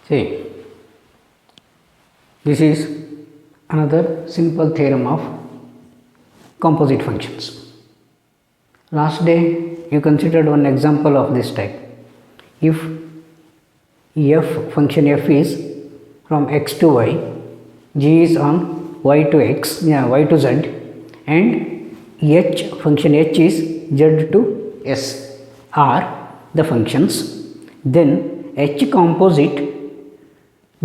See, this is another simple theorem of composite functions. Last day you considered one example of this type. If function f is from x to y, g is on y to x, y to z, and function h is z to s are the functions, then h composite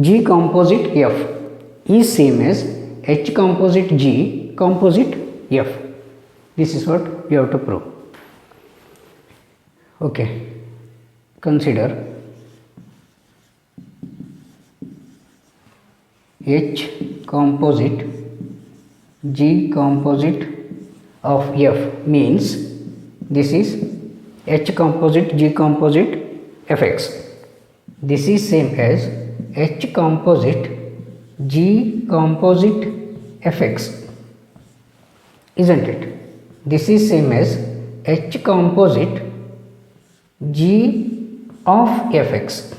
g composite f is same as h composite g composite f. This is what you have to prove. Okay, consider h composite g composite of f means this is h composite g composite fx. This is same as h composite g composite fx, isn't it? This is same as h composite g of fx.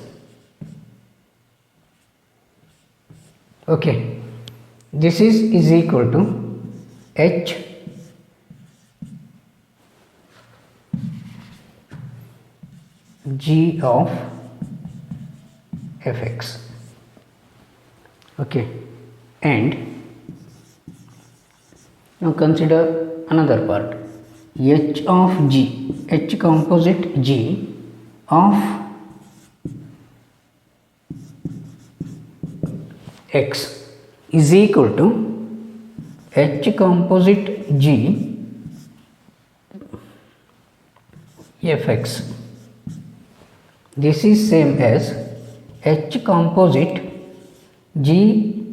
Okay, this is equal to h g of fx. Okay, and now consider another part, h of g, h composite g of x is equal to h composite g fx. This is same as h composite g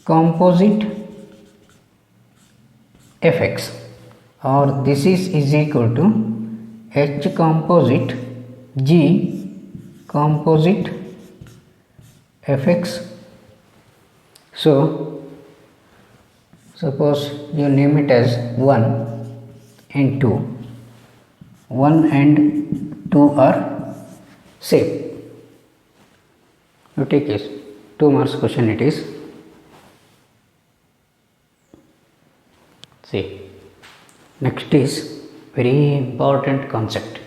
composite fx, or this is equal to h composite g composite fx. So suppose you name it as 1 and 2. 1 and 2 are same. You take this 2 marks question it is. See, next is very important concept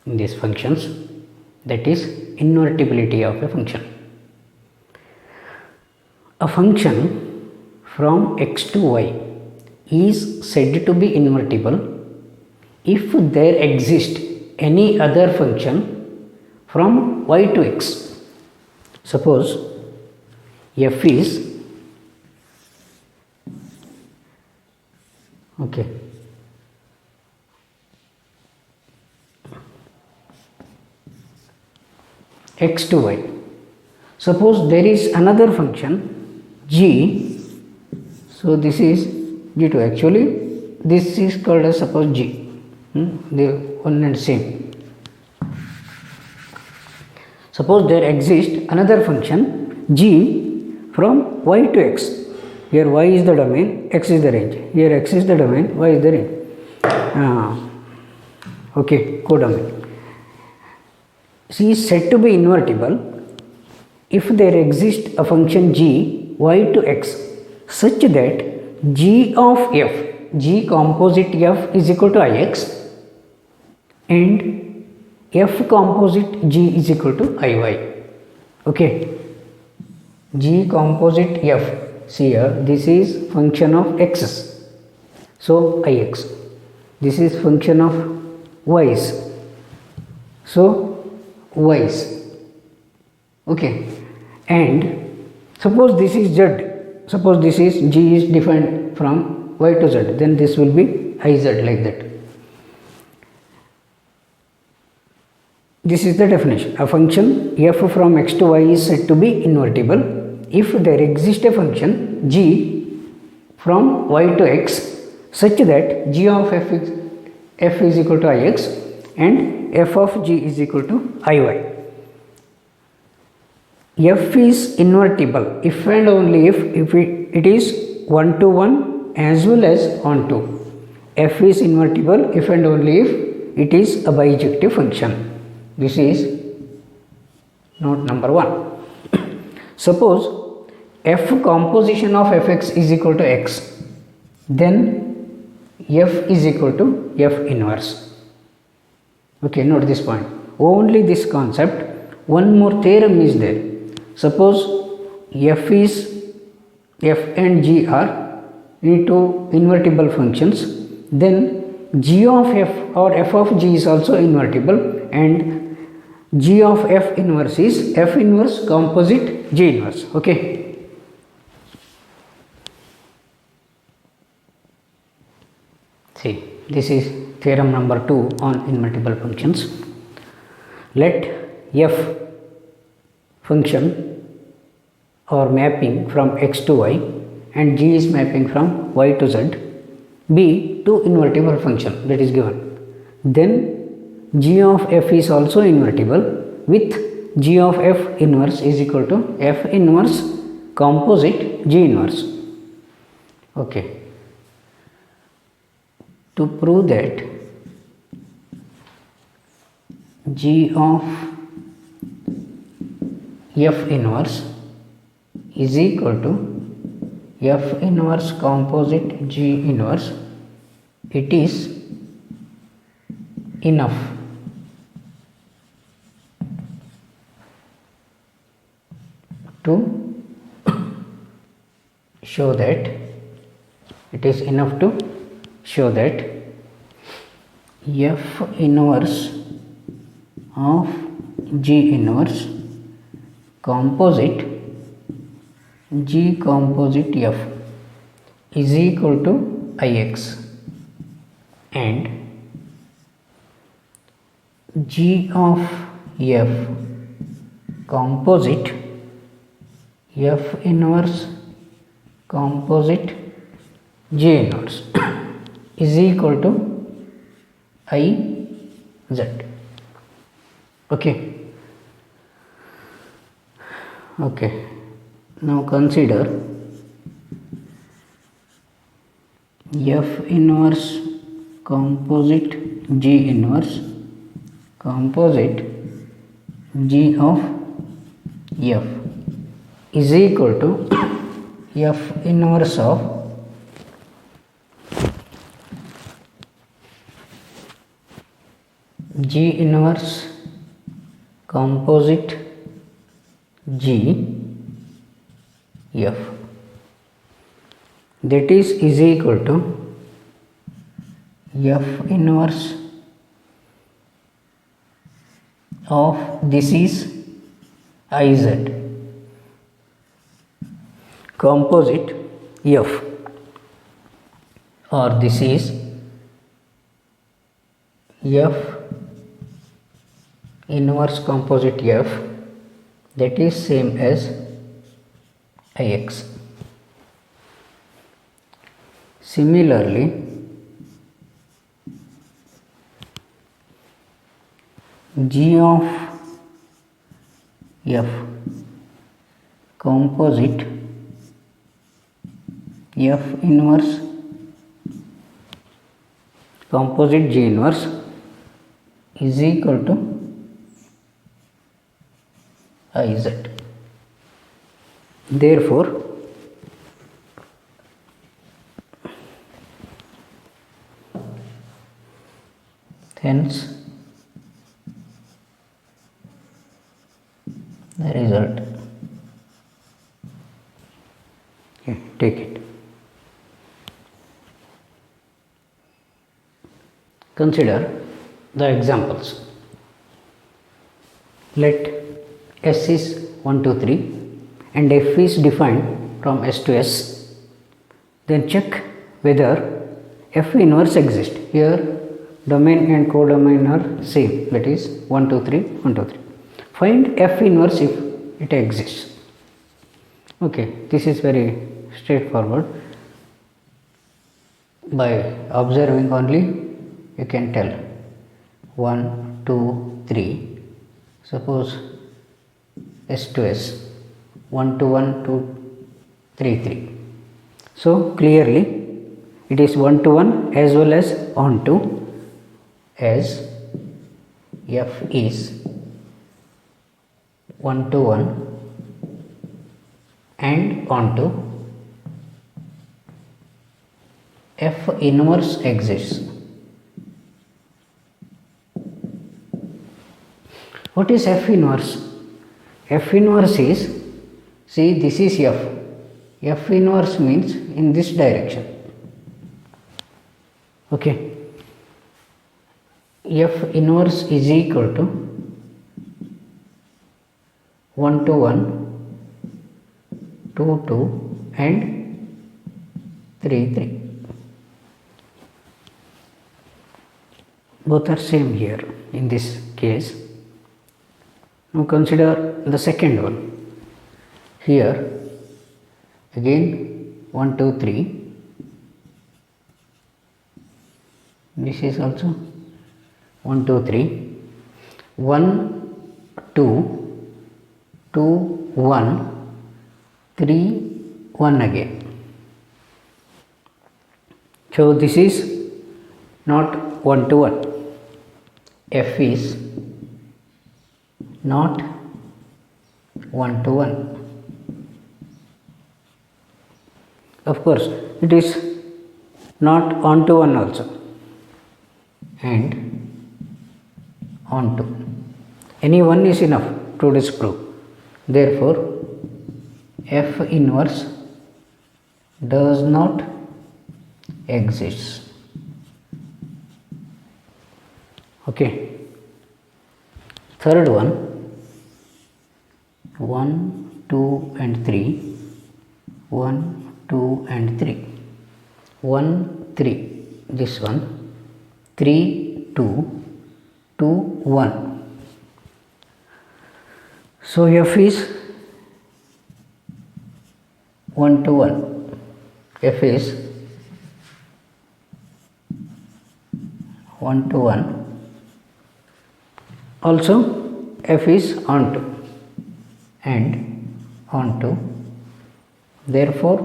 in these functions, that is invertibility of a function. A function from x to y is said to be invertible if there exists any other function from y to x. Suppose f is x to y. Suppose there is another function g. So this is g to, actually this is called as suppose g, they one and same. Suppose there exists another function g from y to x. Here y is the domain, x is the range. Here x is the domain, y is the range. Okay, codomain. C is said to be invertible if there exists a function g y to x such that g of f, g composite f is equal to ix and f composite g is equal to iy. Okay, g composite f, see here this is function of x's, so ix. This is function of y's, so y's. Okay, and suppose this is z, suppose this is g is defined from y to z, then this will be iz like that. This is the definition. A function f from x to y is said to be invertible if there exists a function g from y to x such that g of f is equal to ix and f of g is equal to iy. F is invertible if and only if it is 1 to 1 as well as on to. F is invertible if and only if it is a bijective function. This is Note number 1. Suppose f composition of fx is equal to x, then f is equal to f inverse. Okay, note this point. Only this concept. One more theorem is there. Suppose f and g are into invertible functions, then g of f or f of g is also invertible, and g of f inverse is f inverse composite g inverse. Okay. See, this is theorem number 2 on invertible functions. Let f function or mapping from x to y and g is mapping from y to z be two invertible function that is given. Then g of f is also invertible with g of f inverse is equal to f inverse composite g inverse. Okay. To prove that g of f inverse is equal to f inverse composite g inverse, it is enough to show that f inverse of g inverse composite g composite f is equal to ix, and g of f composite f inverse composite g inverse is equal to iz. Okay. Now consider f inverse composite g inverse composite g of f is equal to f inverse of g inverse composite g f, that is equal to f inverse of this is iz composite f, or this is f inverse composite f, that is same as ix. Similarly, g of f composite f inverse composite g inverse is equal to iz. Therefore, hence the result. Okay, take it. Consider the examples. Let S is 1, 2, 3 and f is defined from S to S. Then check whether f inverse exists. Here domain and codomain are same, that is 1, 2, 3, 1, 2, 3. Find f inverse if it exists. Okay, this is very straightforward. By observing only you can tell 1, 2, 3. Suppose S to S 1 to 1, 2, 3, 3. So clearly it is 1 to 1 as well as on to, as f is 1 to 1 and onto F inverse exists. What is F inverse? F inverse is, see, this is F. F inverse means in this direction. Okay. F inverse is equal to 1 to 1, 2 2 and 3 3. Both are same here in this case. Now consider the second one. Here again 1 2 3. This is also 1 2 3. 1 2 2 1 3 1 again. So this is not 1 to 1. F is not 1 to 1. Of course, it is not on to 1 also, and on to. Any one is enough to disprove. Therefore, F inverse does not exist. Okay. Third one, 1 2 and 3, 1 2 and 3, 1 3, this one, 3 2 2 1. So F is 1 to 1. F is 1 to 1. Also F is onto and onto. Therefore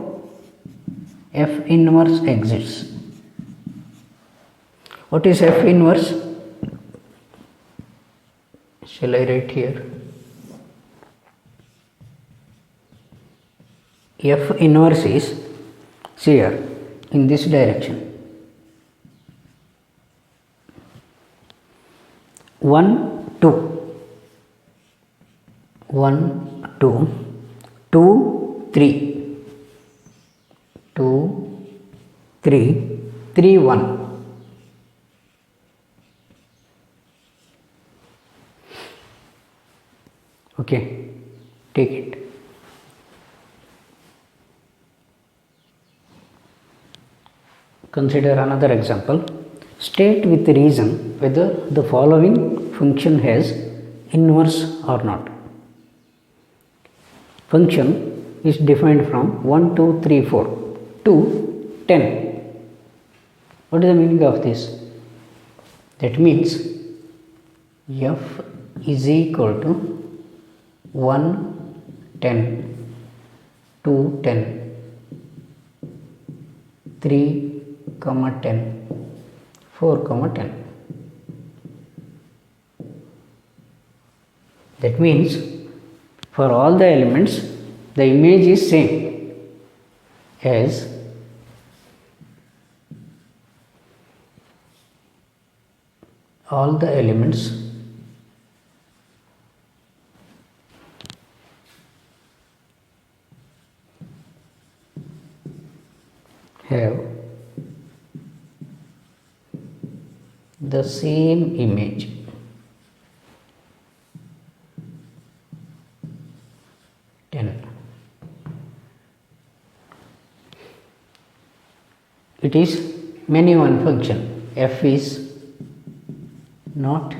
F inverse exists. What is F inverse? Shall I write here? F inverse is, see here, in this direction. 1 2 1 2 2 3 2 3 3 1. Okay, take it. Consider another example. State with reason whether the following function has inverse or not. Function is defined from 1 2 3 4 to 10. What is the meaning of this? That means F is equal to 1 10, 2 10, 3 10, 4 10. That means for all the elements the image is same as all the elements have the same image. It is many one function. F is not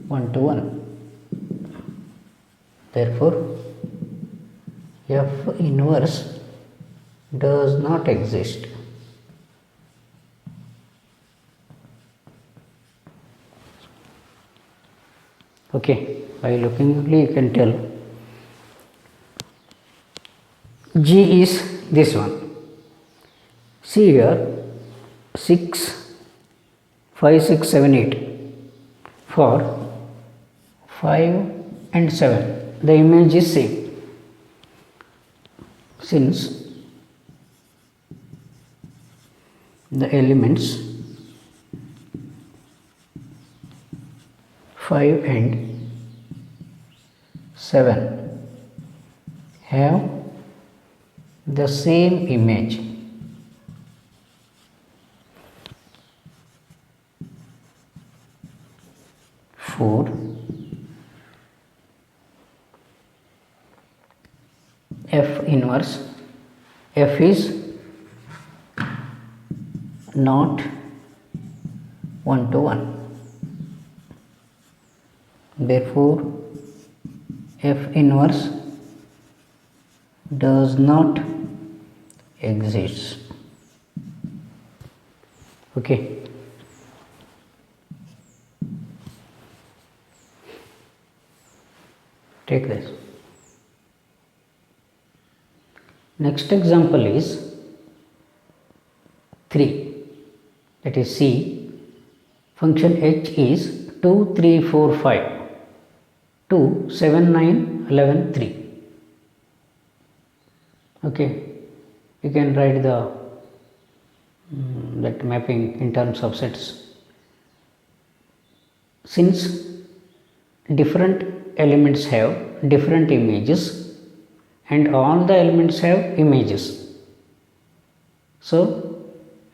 1 to 1. Therefore, F inverse does not exist. Okay, by looking only you can tell. G is this one. See here, 6 5 6 7 8. For 5 and 7, the image is same. Since the elements 5 and 7 have the same image, for F inverse, F is not 1 to 1. Therefore, F inverse does not exist. Okay. Take this. Next example is 3, that is C. Function h is 2, 3, 4, 5, 2, 7, 9, 11, 3. Okay, you can write the that mapping in terms of sets. Since different elements have different images and all the elements have images, so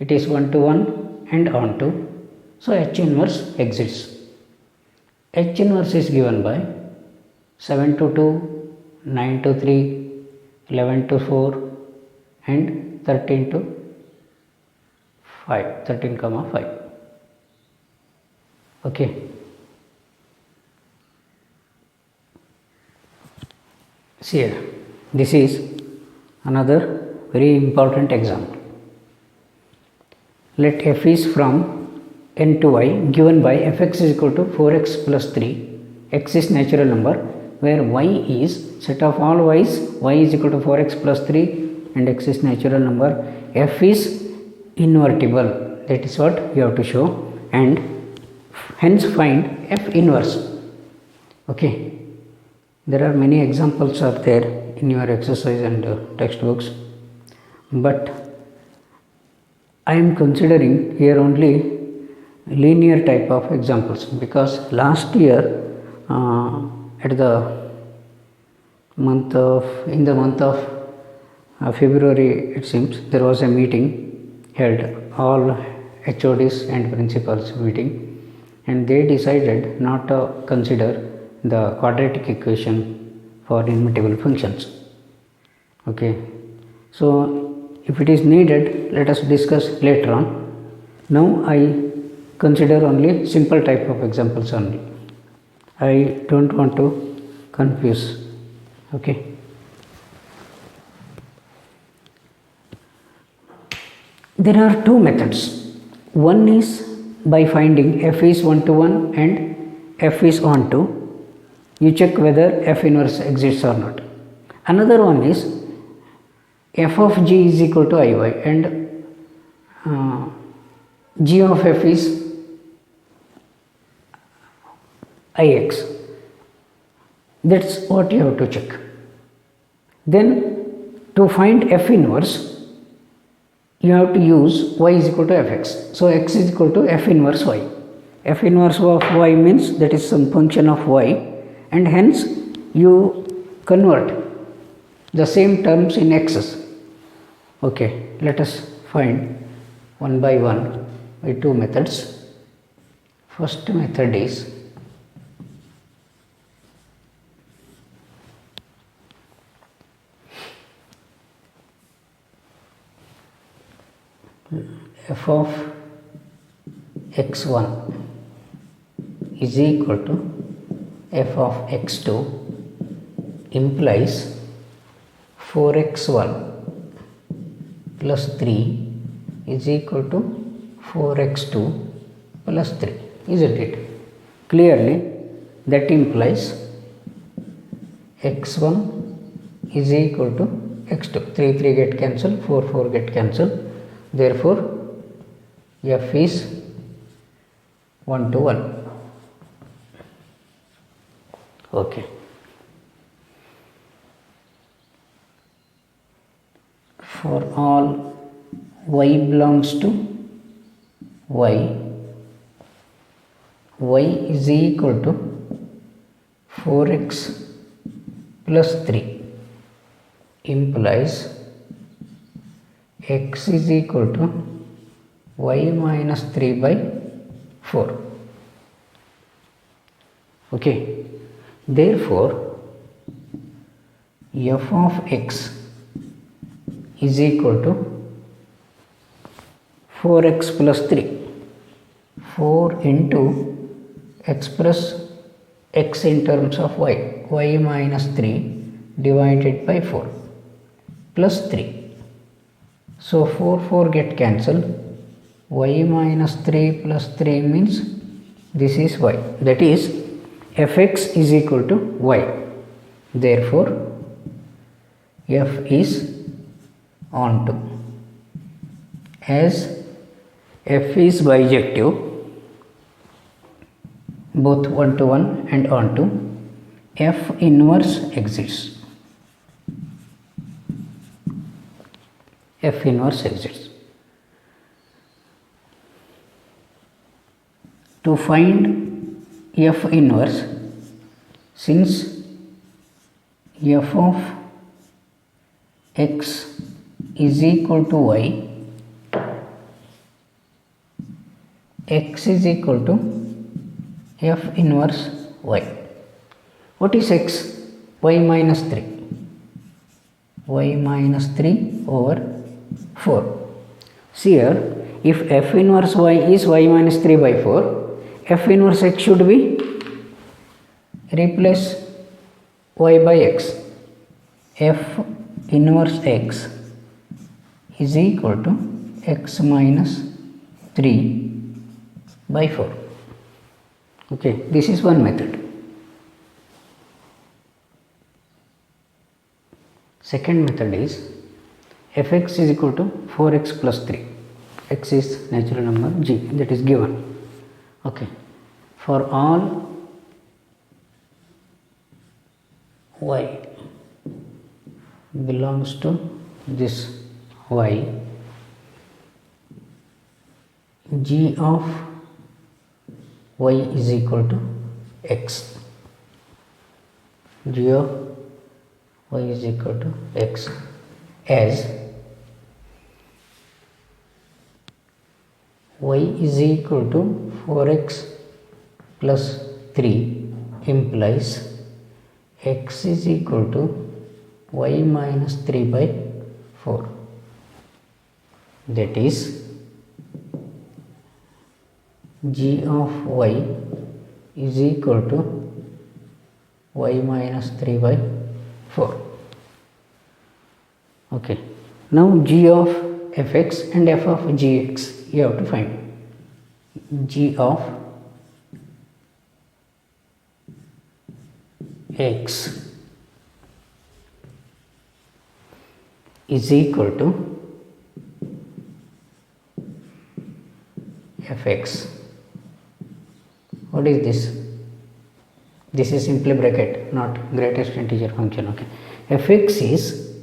it is 1 to 1 and on to, so H inverse exists. H inverse is given by 7 to 2, 9 to 3, 11 to 4 and 13 to 5, 13 comma 5. Okay. See here, this is another very important example. Let f is from n to y given by fx is equal to 4x plus 3, x is natural number, where y is set of all y's, y is equal to 4x plus 3 and x is natural number, f is invertible, that is what you have to show, and hence find f inverse. Okay. There are many examples are there in your exercise and textbooks, but I am considering here only linear type of examples, because last year in the month of February, it seems, there was a meeting held, all HODs and principals meeting, and they decided not to consider the quadratic equation for immutable functions. Okay, so if it is needed, let us discuss later on. Now I consider only simple type of examples only. I don't want to confuse. Okay. There are two methods. One is by finding f is 1 to 1 and f is on to. You check whether f inverse exists or not. Another one is f of g is equal to iy and g of f is ix. That's what you have to check. Then to find f inverse, you have to use y is equal to fx. So x is equal to f inverse y. F inverse of y means that is some function of y, and hence you convert the same terms in x's. Okay, let us find one by one by two methods. First method is f of x1 is equal to f of x2 implies 4x1 plus 3 is equal to 4x2 plus 3, isn't it? Clearly that implies x1 is equal to x2. 3 3 get cancelled, 4 4 get cancelled, therefore f is 1 to 1. Okay. for all y belongs to y, y is equal to 4x plus 3 implies x is equal to y minus 3 by 4. Okay, therefore f of x is equal to 4x plus 3, 4 into express x in terms of y, y minus 3 divided by 4 plus 3. So 4 get cancelled, y minus 3 plus 3 means this is y, that is fx is equal to y. Therefore f is onto. As f is bijective, both 1 to 1 and onto, f inverse exists. F inverse exists. To find f inverse, since f of x is equal to y, x is equal to f inverse y. What is x? Y minus 3. Y minus 3 over 4. See here, if f inverse y is y minus 3 by 4, f inverse x should be replace y by x. F inverse x is equal to x minus 3 by 4. Okay, this is one method. Second method is fx is equal to 4x plus 3. X is natural number g, that is given. Okay, for all y belongs to this y, g of y is equal to x. G of y is equal to x, as y is equal to 4x plus 3 implies x is equal to y minus 3 by 4. That is g of y is equal to y minus 3 by 4. Okay, now g of fx and f of gx you have to find. G of x is equal to fx. What is this? This is simply bracket, not greatest integer function. Okay, fx is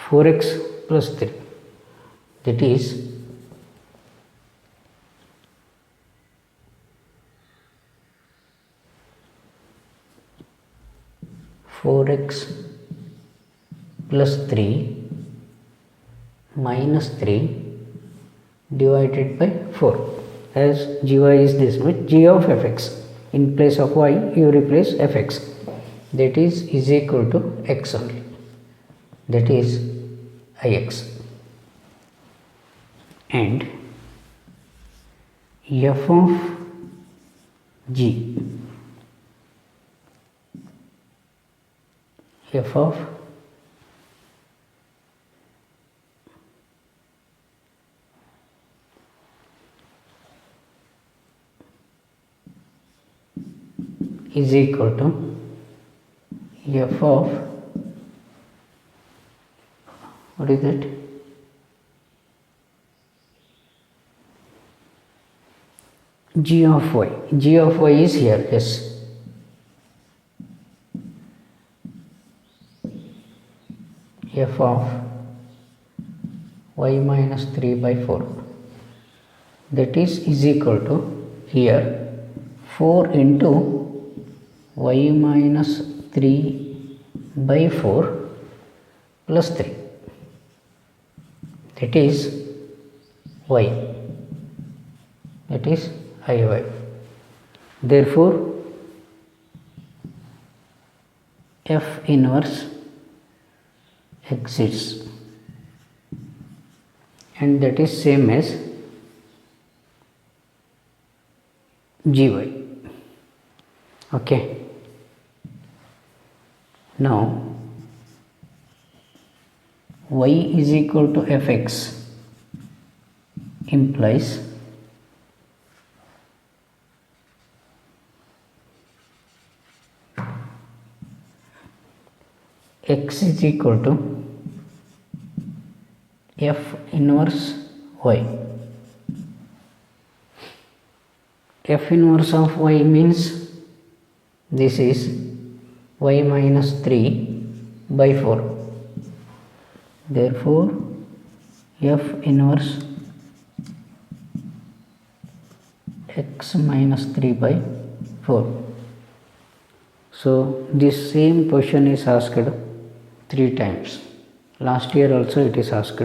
4x plus 3, that is four x plus 3 minus 3 divided by 4. As gy is this much, g of fx, in place of y you replace fx, that is equal to x only, that is ix. And f of g, f of is equal to f of, what is that? G of y. G of y is here, yes. f of y minus 3 by 4, that is equal to here 4 into y minus 3 by 4 plus 3, that is y, that is Iy. Therefore f inverse exists, and that is same as gy. Okay, now y is equal to fx implies x is equal to f inverse y. F inverse of y means this is y minus 3 by 4. Therefore f inverse x minus 3 by 4. So this same question is asked 3 times. Last year also it is asked.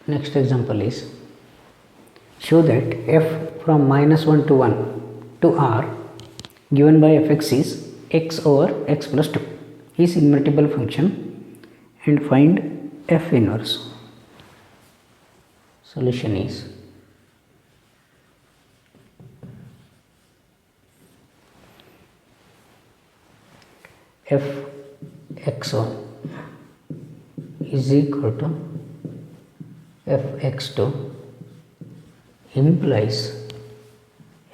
Next example is, show that f from minus 1 to 1 to r given by fx is x over x plus 2 is invertible function and find f inverse. Solution is f x1 is equal to f x2 implies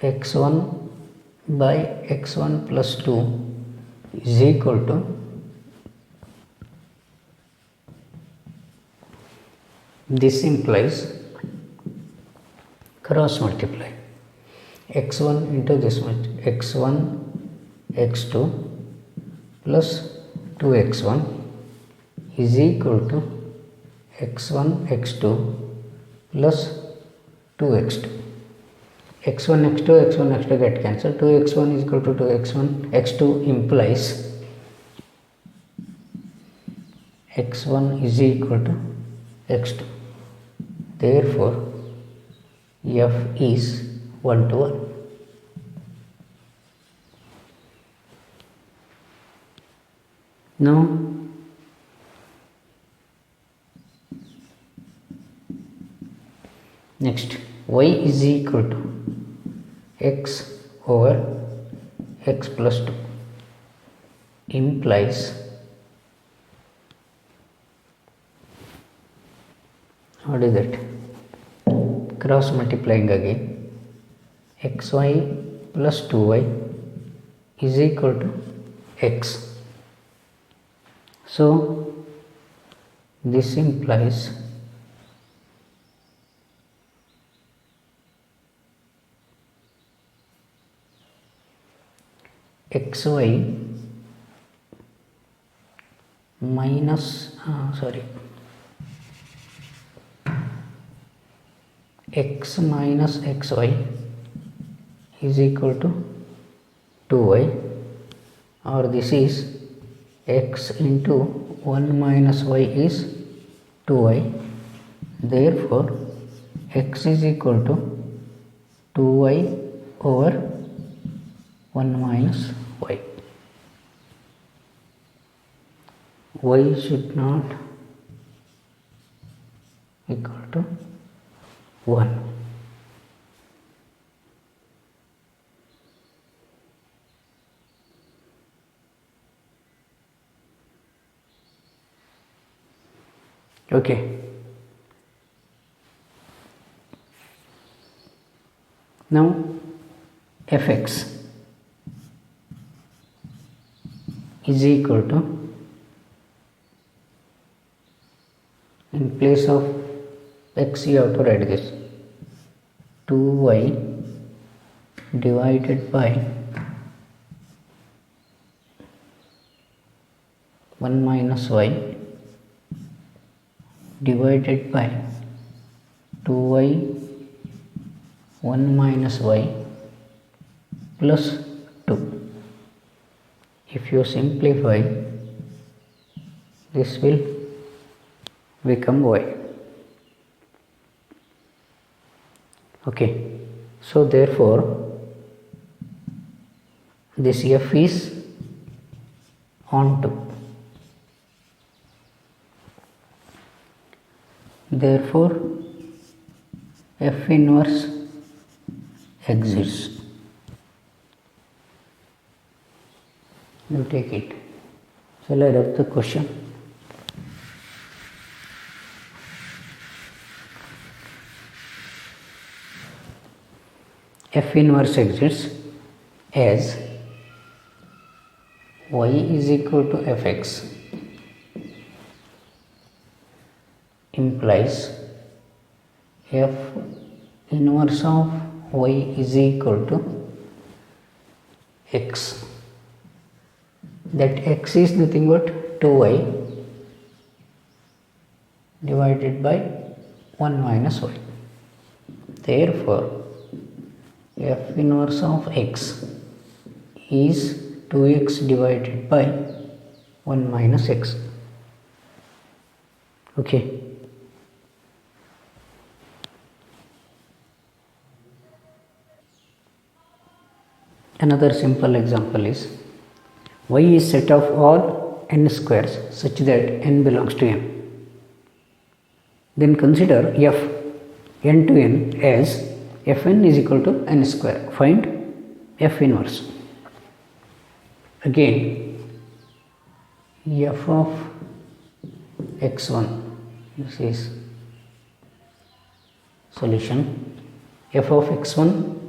x1 by x1 plus 2 is equal to this implies cross multiply x1 into this much x1 x2 plus 2x1 is equal to x1 x2 plus 2x2. x1 x2 x1 x2 get cancelled. 2x1 is equal to 2x1 x2 implies x1 is equal to x2. Therefore f is 1 to 1. Now next, y is equal to x over x plus 2 implies what is that? Cross multiplying again, xy plus 2y is equal to x. So this implies xy minus x minus xy is equal to 2y, or this is x into 1 minus y is 2y. Therefore x is equal to 2y over 1 minus y. Y should not equal to 1. Okay. Now fx is equal to, in place of x you have to write this 2y divided by 1 minus y divided by 2y 1 minus y plus 2. If you simplify, this will become y. Okay, so therefore this f is onto. Therefore f inverse exists. You take it. Shall I rub the question? F inverse exists as y is equal to fx implies f inverse of y is equal to x. That x is nothing but 2y divided by 1 minus y. Therefore f inverse of x is 2x divided by 1 minus x. Okay. Another simple example is y is set of all n squares such that n belongs to m. Then consider f n to n as fn is equal to n square. Find f inverse. Again, f of x1, this is solution. F of x1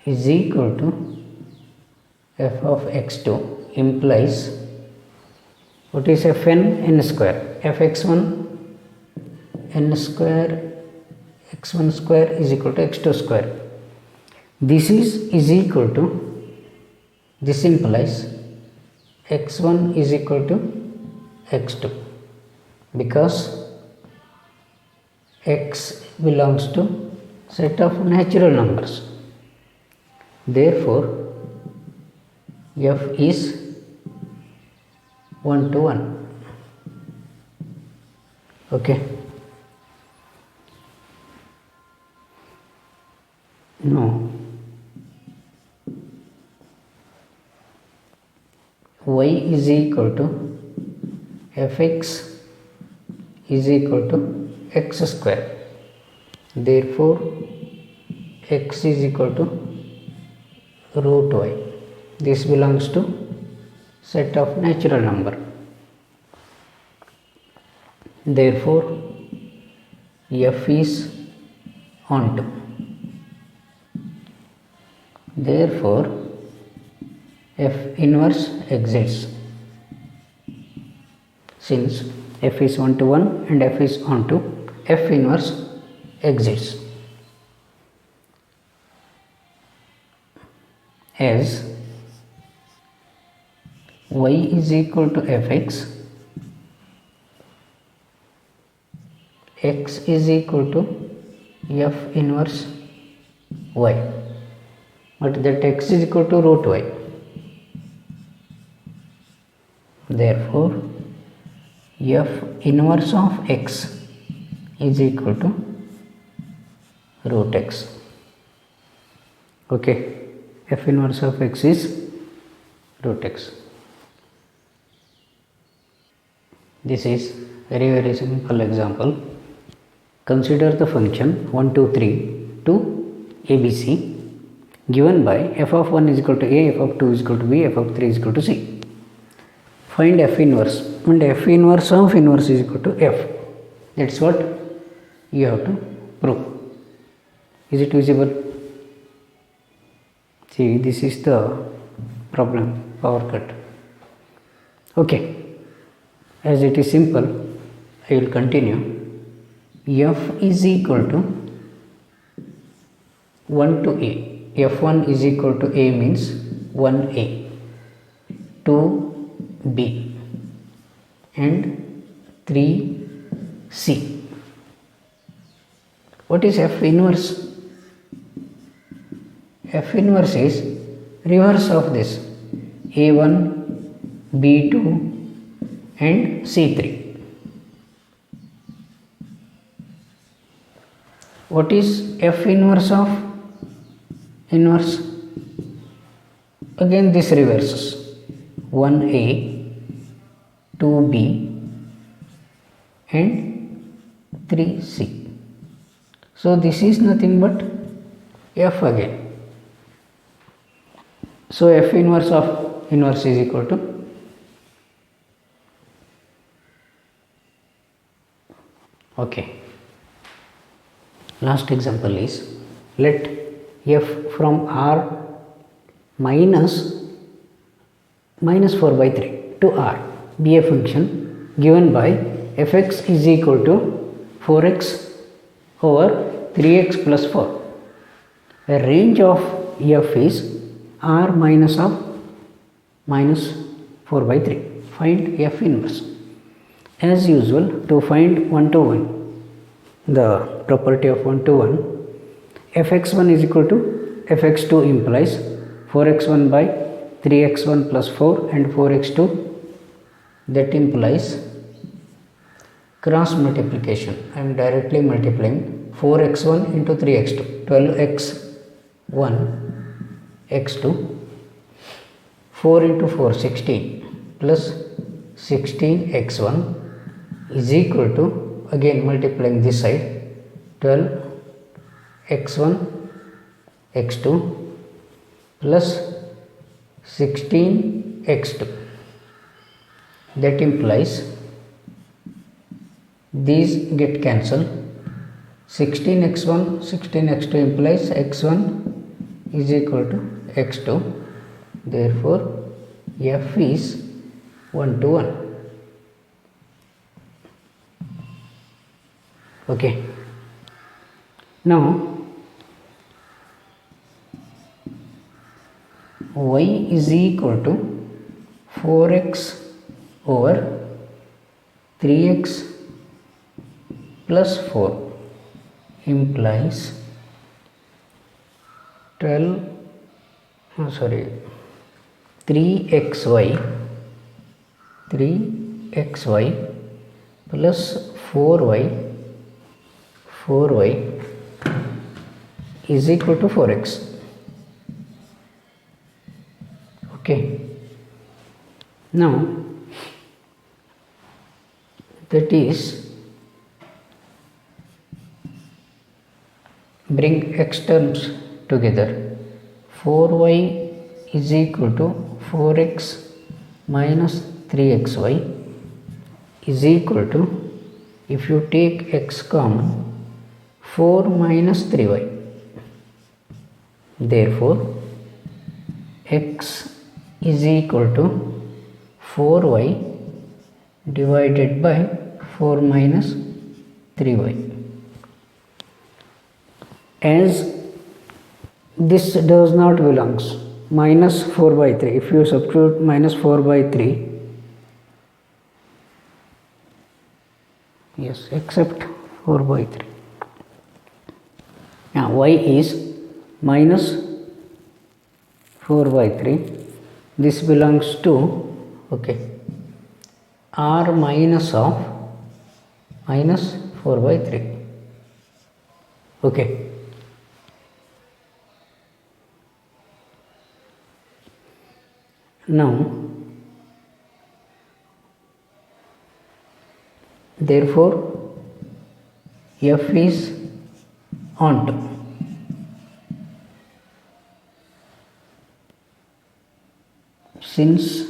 is equal to f of x2 implies what is fn n square. Fx1 n square x1 square is equal to x2 square. This is equal to, this implies x1 is equal to x2 because x belongs to set of natural numbers. Therefore f is 1 to 1. Okay. No. Y is equal to fx is equal to x square. Therefore x is equal to root y. This belongs to set of natural number. Therefore f is onto. Therefore f inverse exists. Since f is 1 to 1 and f is onto, f inverse exists. As y is equal to fx, x is equal to f inverse y, but that x is equal to root y. Therefore f inverse of x is equal to root x. Okay, f inverse of x is root x. This is very simple example. Consider the function 1, 2, 3 to ABC given by f of 1 is equal to a, f of 2 is equal to b, f of 3 is equal to c. Find f inverse, and f inverse of inverse is equal to f. That's what you have to prove. Is it visible? See, this is the problem, power cut. Okay. As it is simple, I will continue. F is equal to 1 to a. f1 is equal to a means 1a, 2b and 3c. What is f inverse? F inverse is reverse of this a1, b2 and c3. What is f inverse of inverse? Again this reverses 1a, 2b and 3c. So this is nothing but f again. So f inverse of inverse is equal to okay. Last example is, let f from r minus 4 by 3 to r be a function given by fx is equal to 4x over 3x plus 4. A range of f is r minus of minus 4 by 3. Find f inverse. As usual, to find 1 to 1, the property of 1 to 1, fx1 is equal to fx2 implies 4x1 by 3x1 plus 4 and 4x2, that implies cross multiplication. I am directly multiplying 4x1 into 3x2, 12x1 x2, 4 into 4 16 plus 16x1 is equal to, again multiplying this side, 12 x1 x2 plus 16 x2, that implies these get cancelled. 16 x1 16 x2 implies x1 is equal to x2, therefore f is 1 to 1. Okay. Now y is equal to 4x over 3x plus 4 implies 3xy plus 4y is equal to 4x. Okay. Now that is, bring x terms together. 4y is equal to 4x minus 3xy is equal to, if you take x common, 4 minus 3y. Therefore x is equal to 4y divided by 4 minus 3y. As this does not belongs minus 4 by 3, if you substitute minus 4 by 3, yes, except 4 by 3. Now y is minus 4 by 3. This belongs to, okay, r minus of minus 4 by 3. Okay. Now, therefore, f is onto. Since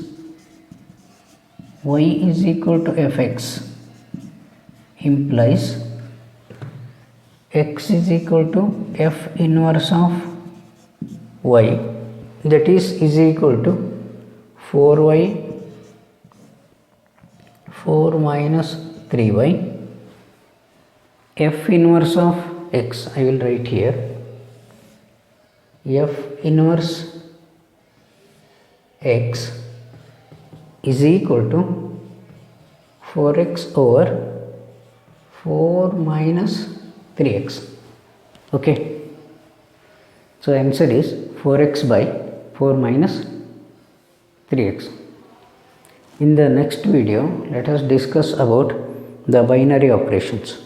y is equal to fx implies x is equal to f inverse of y, that is equal to 4y 4 minus 3y, f inverse of x, I will write here, f inverse x is equal to 4x over 4 minus 3x. Okay, so answer is 4x by 4 minus 3x. In the next video, let us discuss about the binary operations.